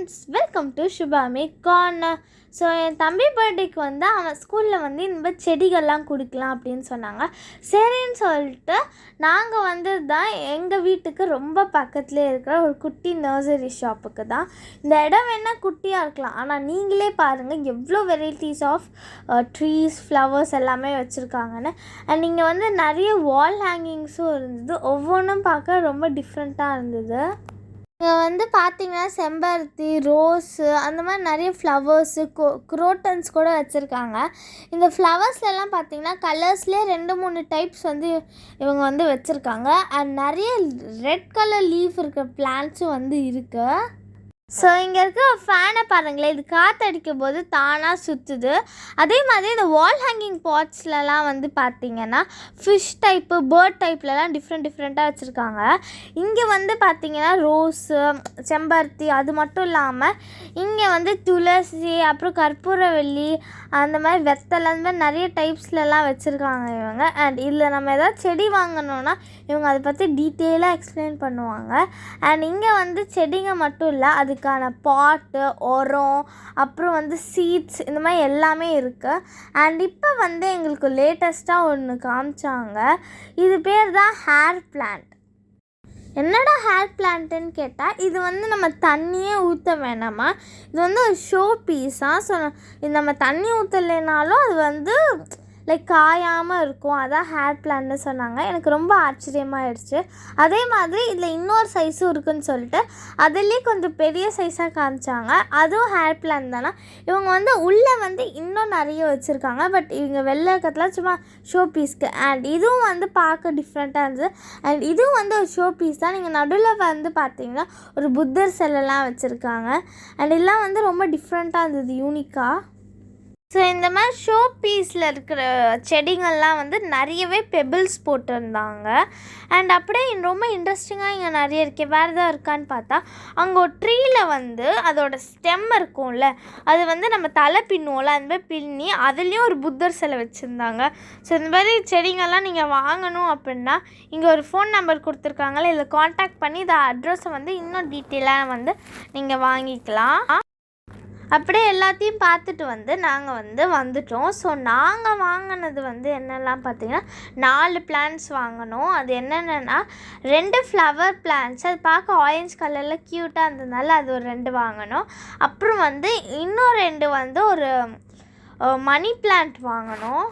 Friends, welcome to Subami corner. So என் தம்பி பர்த்டேக்கு வந்து அவன் ஸ்கூலில் வந்து இந்த மாதிரி செடிகள்லாம் கொடுக்கலாம் அப்படின்னு சொன்னாங்க. சரின்னு சொல்லிட்டு நாங்கள் வந்து தான் எங்கள் வீட்டுக்கு ரொம்ப பக்கத்துலேயே இருக்கிற ஒரு குட்டி நர்சரி ஷாப்புக்கு தான். இந்த இடம் வேணால் குட்டியாக இருக்கலாம், ஆனால் நீங்களே பாருங்கள் எவ்வளோ வெரைட்டிஸ் ஆஃப் ட்ரீஸ், ஃப்ளவர்ஸ் எல்லாமே வச்சுருக்காங்கன்னு. அண்ட் இங்கே வந்து நிறைய வால் ஹேங்கிங்ஸும் இருந்தது. ஒவ்வொன்றும் பார்க்க ரொம்ப டிஃப்ரெண்ட்டாக இருந்தது. இங்கே வந்து பார்த்திங்கன்னா செம்பருத்தி, ரோஸு, அந்த மாதிரி நிறைய ஃப்ளவர்ஸு, குரோட்டன்ஸ் கூட வச்சுருக்காங்க. இந்த ஃப்ளவர்ஸ்லாம் பார்த்திங்கன்னா கலர்ஸ்லேயே 2-3 டைப்ஸ் வந்து இவங்க வந்து வச்சுருக்காங்க. அண்ட் நிறைய ரெட் கலர் லீஃப் இருக்கிற பிளான்ட்ஸும் வந்து இருக்குது. ஸோ இங்கே இருக்க ஃபேனை பாருங்களேன், இது காற்றடிக்கும் போது தானாக சுற்றுது. அதே மாதிரி இந்த வால் ஹேங்கிங் பாட்ஸ்லலாம் வந்து பார்த்திங்கன்னா ஃபிஷ் டைப்பு, பேர்ட் டைப்லலாம் டிஃப்ரெண்ட்டாக வச்சுருக்காங்க. இங்கே வந்து பார்த்திங்கன்னா ரோஸு, செம்பருத்தி, அது மட்டும் இல்லாமல் இங்கே வந்து துளசி, அப்புறம் கற்பூரவள்ளி, அந்த மாதிரி வெத்தலை, அந்த மாதிரி நிறைய டைப்ஸ்லலாம் வச்சுருக்காங்க இவங்க. அண்ட் இதில் நம்ம எதாவது செடி வாங்கணுன்னா இவங்க அதை பற்றி டீட்டெயிலாக எக்ஸ்பிளைன் பண்ணுவாங்க. அண்ட் இங்கே வந்து செடிங்க மட்டும் இல்லை, அதுக்கான பாட்டு, உரம், அப்புறம் வந்து சீட்ஸ், இந்த மாதிரி எல்லாமே இருக்குது. அண்ட் இப்போ வந்து எங்களுக்கு லேட்டஸ்ட்டாக ஒன்று காமிச்சாங்க. இது பேர் தான் ஹேர் பிளான்ட். என்னடா ஹேர் பிளான்ட்டுன்னு கேட்டால், இது வந்து நம்ம தண்ணியே ஊற்ற வேணாமா, இது வந்து ஒரு ஷோ பீஸாக. ஸோ இது நம்ம தண்ணி ஊற்றலைனாலும் அது வந்து லைக் காயாமல் இருக்கும், அதான் ஹேர் பிளான்ட்னு சொன்னாங்க. எனக்கு ரொம்ப ஆச்சரியமாகிடுச்சு. அதே மாதிரி இதில் இன்னொரு சைஸும் இருக்குதுன்னு சொல்லிட்டு அதுலேயே கொஞ்சம் பெரிய சைஸாக காமிச்சாங்க. அதுவும் ஹேர் பிளான்ட் தானே. இவங்க வந்து உள்ளே வந்து இன்னும் நிறைய வச்சுருக்காங்க. பட் இவங்க வெளில இருக்கிறதுலாம் சும்மா ஷோ பீஸ்க்கு. அண்ட் இதுவும் வந்து பார்க்க டிஃப்ரெண்ட்டாக இருந்தது. அண்ட் இதுவும் வந்து ஒரு ஷோ பீஸ் தான். நீங்கள் நடுவில் வந்து பார்த்தீங்கன்னா ஒரு புத்தர் செல்லாம் வச்சுருக்காங்க. அண்ட் இதெல்லாம் வந்து ரொம்ப டிஃப்ரெண்ட்டாக இருந்தது, யூனிக்காக. ஸோ இந்த மாதிரி ஷோ பீஸில் இருக்கிற செடிங்கள்லாம் வந்து நிறையவே பெபிள்ஸ் போட்டிருந்தாங்க. அண்ட் அப்படியே ரொம்ப இன்ட்ரெஸ்டிங்காக இங்கே நிறைய இருக்குது. வேறு எதாவது இருக்கான்னு பார்த்தா, அங்கே ஒரு ட்ரீயில் வந்து அதோட ஸ்டெம் இருக்கும்ல, அது வந்து நம்ம தலை பின்னுவோம்ல, அந்த மாதிரி பின்னி அதுலேயும் ஒரு புத்தர் சிலை வச்சுருந்தாங்க. ஸோ இந்த மாதிரி செடிங்கள்லாம் நீங்கள் வாங்கணும் அப்படின்னா இங்கே ஒரு ஃபோன் நம்பர் கொடுத்துருக்காங்களே, இதில் காண்டாக்ட் பண்ணி இந்த அட்ரஸை வந்து இன்னும் டீட்டெயிலாக வந்து நீங்கள் வாங்கிக்கலாம். அப்படியே எல்லாத்தையும் பார்த்துட்டு வந்து நாங்கள் வந்து வந்துட்டோம். ஸோ நாங்கள் வாங்கினது வந்து என்னெல்லாம் பார்த்திங்கன்னா 4 பிளான்ட்ஸ் வாங்கினோம். அது என்னென்னா 2 ஃப்ளவர் பிளான்ட்ஸ், அது பார்க்க ஆரஞ்ச் கலரில் க்யூட்டாக இருந்ததுனால அது ஒரு 2 வாங்கினோம். அப்புறம் வந்து இன்னும் 2 வந்து ஒரு மணி பிளான்ட் வாங்கினோம்.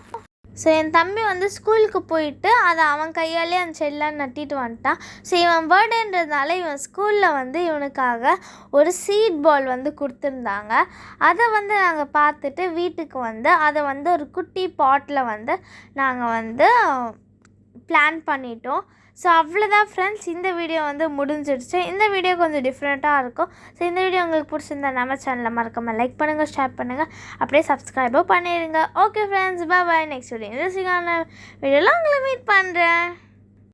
ஸோ என் தம்பி வந்து ஸ்கூலுக்கு போயிட்டு அதை அவன் கையாலே அந்த செடிலாம் நட்டிட்டு வந்துட்டான். ஸோ இவன் பர்த்டேன்றதுனால இவன் ஸ்கூலில் வந்து இவனுக்காக ஒரு சீட் பால் வந்து கொடுத்துருந்தாங்க. அதை வந்து நாங்கள் பார்த்துட்டு வீட்டுக்கு வந்து அதை வந்து ஒரு குட்டி பாட்டில் வந்து நாங்கள் வந்து பிளான் பண்ணிட்டோம். ஸோ அவ்வளோதான் ஃப்ரெண்ட்ஸ், இந்த வீடியோ வந்து முடிஞ்சிடுச்சு. இந்த வீடியோ கொஞ்சம் டிஃப்ரெண்ட்டாக இருக்கும். ஸோ இந்த வீடியோ உங்களுக்கு பிடிச்சிருந்தா நம்ம சேனலில் மறக்காமல் லைக் பண்ணுங்கள், ஷேர் பண்ணுங்கள், அப்படியே சப்ஸ்கிரைபும் பண்ணிடுங்க. ஓகே ஃப்ரெண்ட்ஸ், பாய். நெக்ஸ்ட் வீடியோ இன்ட்ரெஸ்டிங்கான வீடியோலாம் உங்களை மீட் பண்ணுறேன்.